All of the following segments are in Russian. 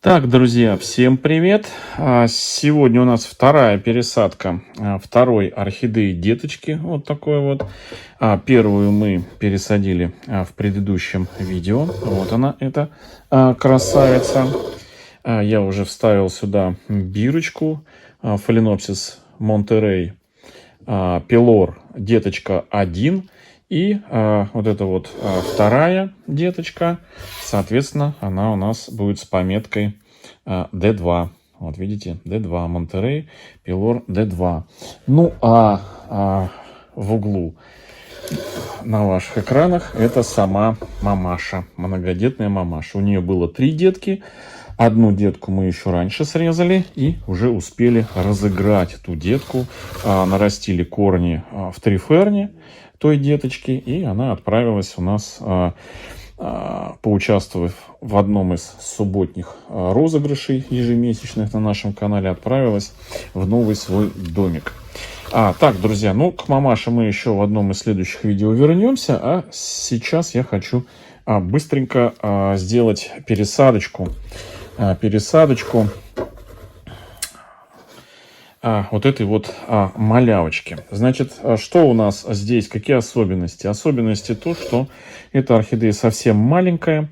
Так, друзья, всем привет! Сегодня у нас вторая пересадка второй орхидеи деточки. Вот такой вот. Первую мы пересадили в предыдущем видео. Вот она, эта красавица. Я уже вставил сюда бирочку. Phalaenopsis monterey пилор деточка 1. И вот это вот вторая деточка, соответственно, она у нас будет с пометкой D2. Вот видите, D2, Монтерей, пилор D2. Ну, в углу на ваших экранах это сама мамаша, многодетная мамаша. У нее было 3 детки. Одну детку мы еще раньше срезали и уже успели разыграть эту детку. Нарастили корни в триферне той деточки, и она отправилась у нас, поучаствовав в одном из субботних розыгрышей ежемесячных на нашем канале, отправилась в новый свой домик. Так, друзья, ну к мамаше мы еще в одном из следующих видео вернемся, а сейчас я хочу быстренько сделать пересадочку вот этой вот малявочки. Значит, что у нас здесь, какие особенности? Особенности то, что эта орхидея совсем маленькая,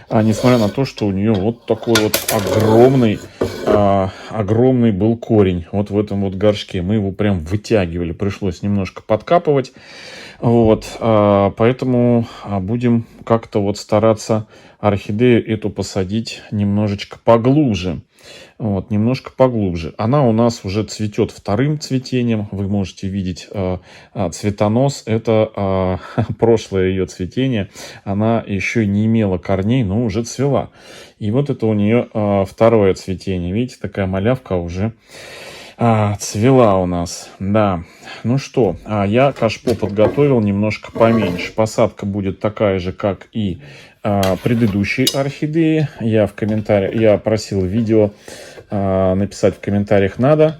несмотря на то, что у нее вот такой вот огромный был корень вот в этом вот горшке. Мы его прям вытягивали, пришлось немножко подкапывать. Вот, поэтому будем как-то вот стараться орхидею эту посадить немножечко поглубже. Вот, немножко поглубже. Она у нас уже цветет вторым цветением. Вы можете видеть цветонос. Это прошлое ее цветение. Она еще не имела корней, но уже цвела. И вот это у нее второе цветение. Видите, такая малявка уже цвела у нас. Да. Ну что, я кашпо подготовил немножко поменьше. Посадка будет такая же, как и предыдущей орхидеи. Я просил видео написать в комментариях надо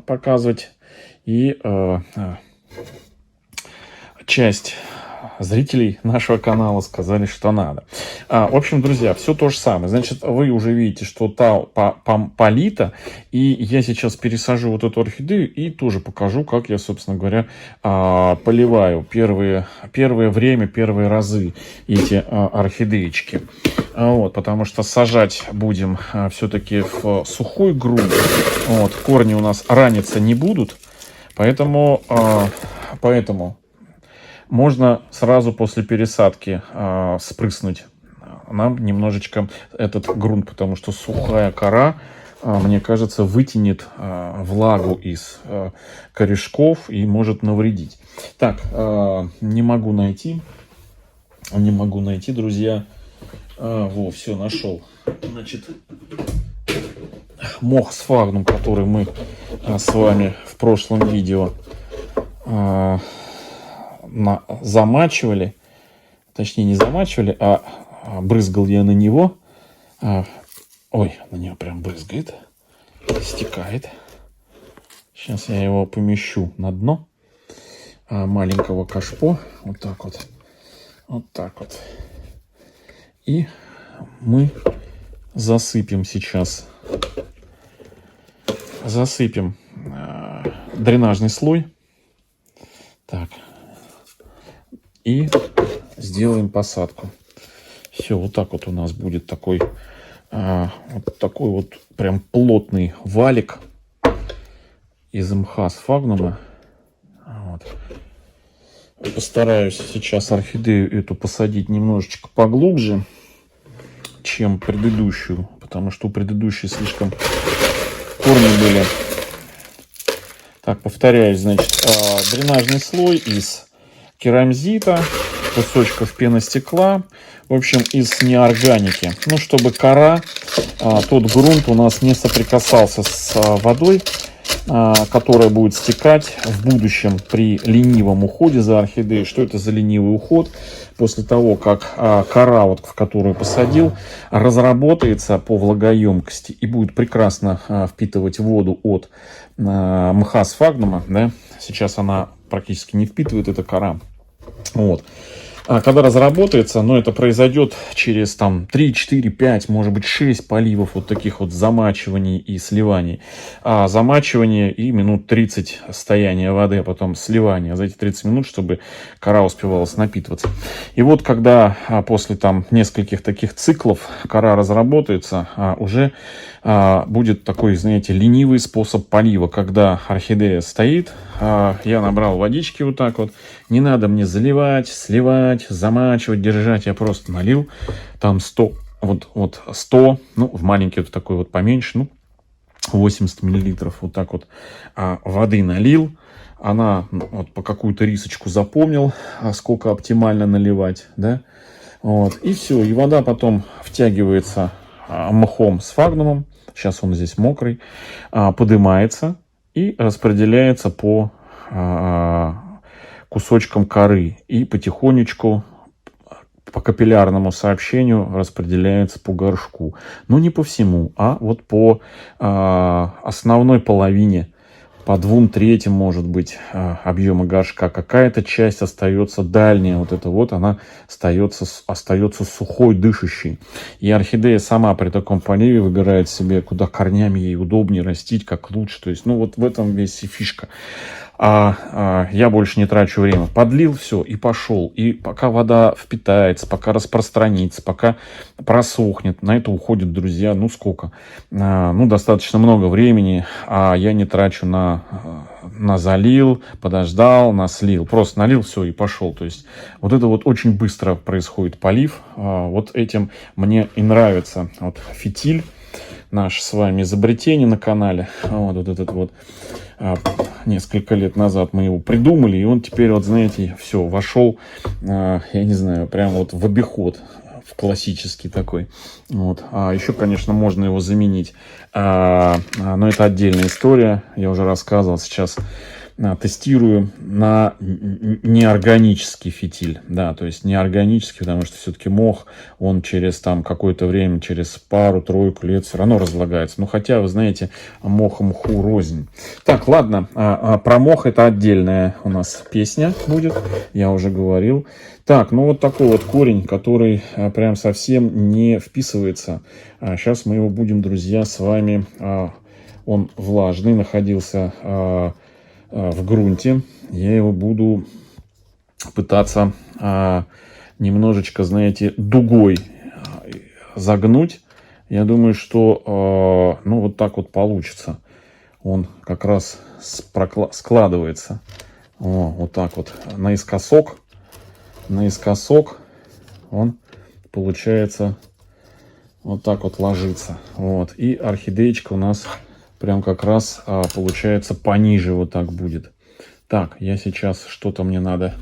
показывать. И часть зрителей нашего канала сказали, что надо. В общем, друзья, все то же самое. Значит, вы уже видите, что та полита. И я сейчас пересажу вот эту орхидею и тоже покажу, как я, собственно говоря, поливаю первые разы эти орхидеечки. Вот, потому что сажать будем все-таки в сухой грунт. Вот, корни у нас раниться не будут. Поэтому можно сразу после пересадки спрыснуть нам немножечко этот грунт, потому что сухая кора, мне кажется, вытянет влагу из корешков и может навредить. Так, не могу найти, друзья. Все, нашел. Значит, мох сфагнум, который мы с вами в прошлом видео замачивали, точнее не замачивали, а брызгал я на него. Ой, на него прям брызгает, стекает. Сейчас я его помещу на дно маленького кашпо. Вот так вот. Вот так вот. И мы засыпем сейчас. Засыпем дренажный слой. Так. И сделаем посадку. Все, вот так вот у нас будет такой вот прям плотный валик из мха сфагнума. Вот. Постараюсь сейчас орхидею эту посадить немножечко поглубже, чем предыдущую, потому что у предыдущей слишком корни были. Так, повторяюсь, значит, дренажный слой из керамзита, кусочков пеностекла, в общем, из неорганики. Ну, чтобы кора, тот грунт у нас не соприкасался с водой, которая будет стекать в будущем при ленивом уходе за орхидеей. Что это за ленивый уход? После того, как кора, вот, в которую посадил, разработается по влагоемкости и будет прекрасно впитывать воду от мха сфагнума, да? Сейчас она практически не впитывает, эта кора. Вот. когда разработается, но это произойдет через там 3, 4, 5, может быть 6 поливов вот таких вот замачиваний и сливаний. Замачивание и минут 30 стояния воды, а потом сливание за эти 30 минут, чтобы кора успевалась напитываться. И вот когда после там нескольких таких циклов кора разработается, уже будет такой, знаете, ленивый способ полива, когда орхидея стоит, я набрал водички вот так вот, не надо мне заливать, сливать, замачивать, держать, я просто налил там 100, вот 100, ну, в маленький вот такой вот поменьше, ну, 80 миллилитров вот так вот воды налил, она вот по какую-то рисочку запомнил, сколько оптимально наливать, да, вот, и все, и вода потом втягивается мхом с фагнумом, сейчас он здесь мокрый, поднимается и распределяется по кусочкам коры и потихонечку по капиллярному сообщению распределяется по горшку. Но не по всему, а вот по основной половине, по 2/3, может быть, объема горшка. Какая-то часть остается дальняя, вот это вот, она остается сухой, дышащей. И орхидея сама при таком поливе выбирает себе, куда корнями ей удобнее растить, как лучше. То есть, ну вот в этом весь и фишка. Я больше не трачу время. Подлил все и пошел. И пока вода впитается, пока распространится, пока просохнет, на это уходит, друзья, ну сколько? Ну, достаточно много времени, а я не трачу на залил, подождал, на слил. Просто налил все и пошел. То есть вот это вот очень быстро происходит полив. Вот этим мне и нравится вот фитиль. Наше с вами изобретение на канале. Вот этот вот. Несколько лет назад мы его придумали, и он теперь, вот знаете, все, вошел, я не знаю, прям вот в обиход, в классический такой. Вот. Еще, конечно, можно его заменить, но это отдельная история, я уже рассказывал, сейчас тестирую на неорганический фитиль, да, то есть неорганический, потому что все-таки мох, он через там какое-то время, через пару-тройку лет все равно разлагается. Ну, хотя, вы знаете, мох и мху рознь. Так, ладно, про мох это отдельная у нас песня будет, я уже говорил. Так, ну вот такой вот корень, который прям совсем не вписывается. Сейчас мы его будем, друзья, с вами, он влажный, находился в грунте. Я его буду пытаться немножечко, знаете, дугой загнуть. Я думаю, что ну вот так вот получится. Он как раз складывается. Вот так вот наискосок. Наискосок он получается вот так вот ложится. Вот. И орхидеечка у нас прям как раз получается пониже вот так будет. Так, я сейчас что-то мне надо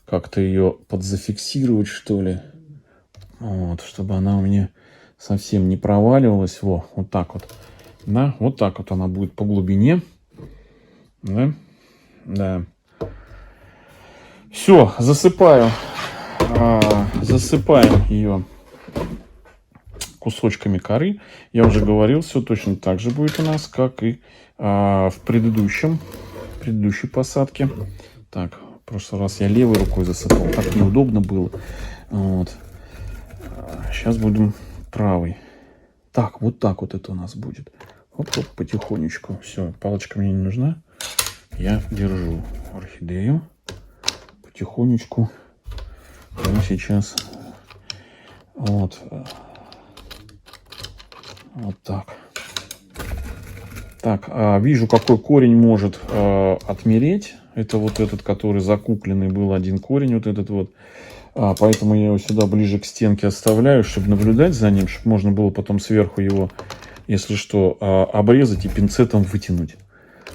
как-то ее подзафиксировать, что ли. Вот, чтобы она у меня совсем не проваливалась. Вот так вот. Да, вот так вот она будет по глубине. Да. Да. Все, засыпаю. Засыпаем ее кусочками коры. Я уже говорил, все точно так же будет у нас, как и в предыдущей посадке. Так, в прошлый раз я левой рукой засыпал, так неудобно было. Вот. Сейчас будем правой. Так, вот так вот это у нас будет. Хоп-хоп, потихонечку. Все, палочка мне не нужна. Я держу орхидею. Потихонечку. Мы сейчас вот так. Так, вижу, какой корень может отмереть. Это вот этот, который закупленный был, один корень, вот этот вот. Поэтому я его сюда ближе к стенке оставляю, чтобы наблюдать за ним, чтобы можно было потом сверху его, если что, обрезать и пинцетом вытянуть.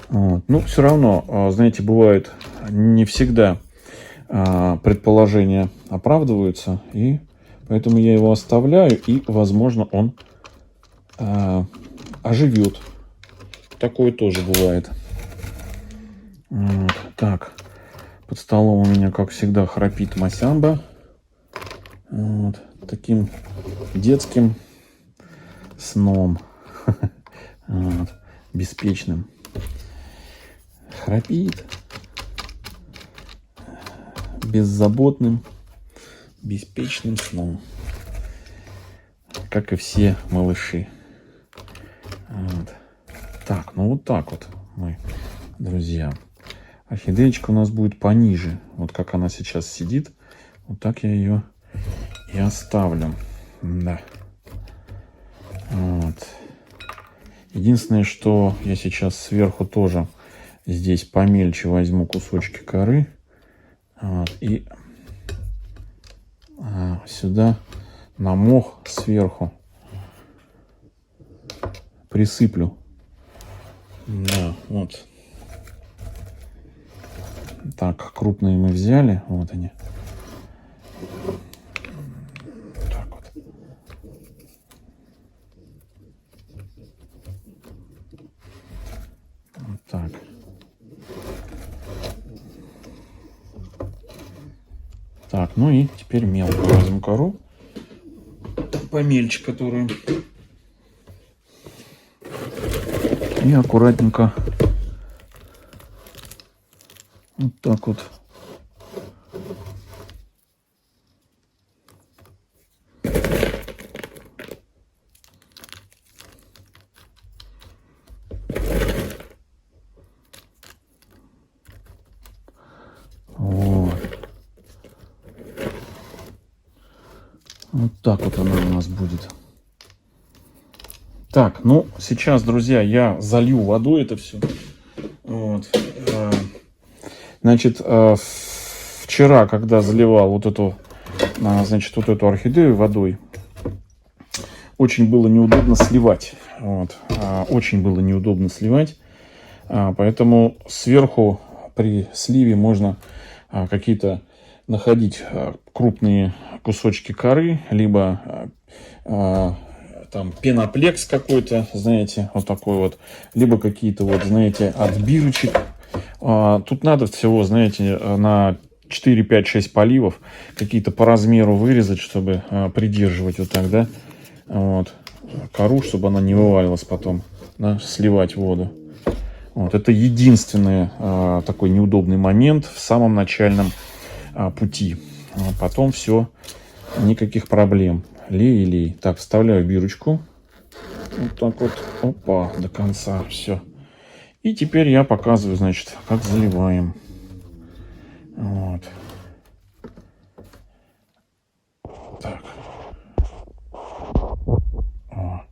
Вот. Ну, все равно, знаете, бывает не всегда предположения оправдываются, и поэтому я его оставляю, и, возможно, он оживет. Такое тоже бывает. Вот. Так, под столом у меня, как всегда, храпит Масямба. Вот. Таким детским сном. Вот. Беспечным. Храпит. Беззаботным. беспечным сном. Как и все малыши. Вот. Так, ну вот так вот мы, друзья. Орхидеечка у нас будет пониже. Вот как она сейчас сидит. Вот так я ее и оставлю. Да. Вот. Единственное, что я сейчас сверху тоже здесь помельче возьму кусочки коры. Вот, и сюда на мох сверху присыплю. Да, вот. Так, крупные мы взяли. Вот они. Так вот. Вот так. Так, ну и теперь мелко возьму кору. Помельче которую. И аккуратненько вот так вот. Вот. Вот так вот она у нас будет. Так, ну сейчас, друзья, я залью водой это все. Вот. Значит, вчера, когда заливал вот эту, значит, вот эту орхидею водой, очень было неудобно сливать. Вот. Очень было неудобно сливать. Поэтому сверху при сливе можно какие-то находить крупные кусочки коры, либо там пеноплекс какой-то, знаете, вот такой вот, либо какие-то вот, знаете, от бирочек. Тут надо всего, знаете, на 4, 5, 6 поливов какие-то по размеру вырезать, чтобы придерживать вот так, да, вот, кору, чтобы она не вывалилась потом, да, сливать воду. Вот, это единственный такой неудобный момент в самом начальном пути. Потом все, никаких проблем. Лей и лей. Так, вставляю бирочку. Вот так вот. Опа, до конца. Все. И теперь я показываю, значит, как заливаем. Вот. Так. О.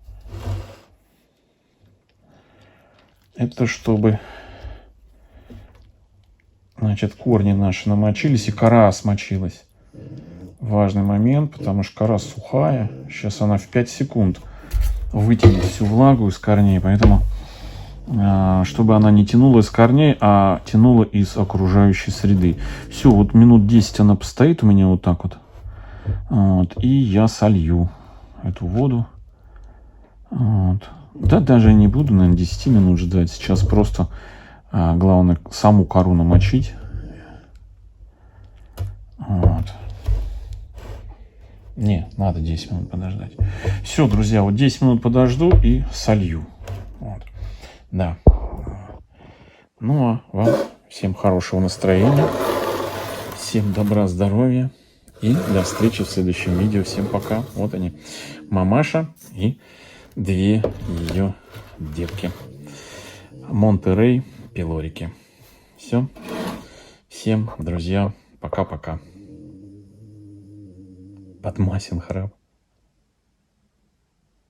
Это чтобы, значит, корни наши намочились и кора смочилась. Важный момент, потому что кора сухая. Сейчас она в 5 секунд вытянет всю влагу из корней. Поэтому, чтобы она не тянула из корней, а тянула из окружающей среды. Все, вот минут 10 она постоит у меня вот так вот. Вот, и я солью эту воду. Вот. Да, даже не буду, наверное, 10 минут ждать. Сейчас просто главное саму кору намочить. Вот. Не, надо 10 минут подождать. Все, друзья, вот 10 минут подожду и солью. Вот. Да. Ну, а вам всем хорошего настроения. Всем добра, здоровья. И до встречи в следующем видео. Всем пока. Вот они, мамаша и 2 ее детки. Монтерей пилорики. Все. Всем, друзья, пока-пока. Подмасин храп.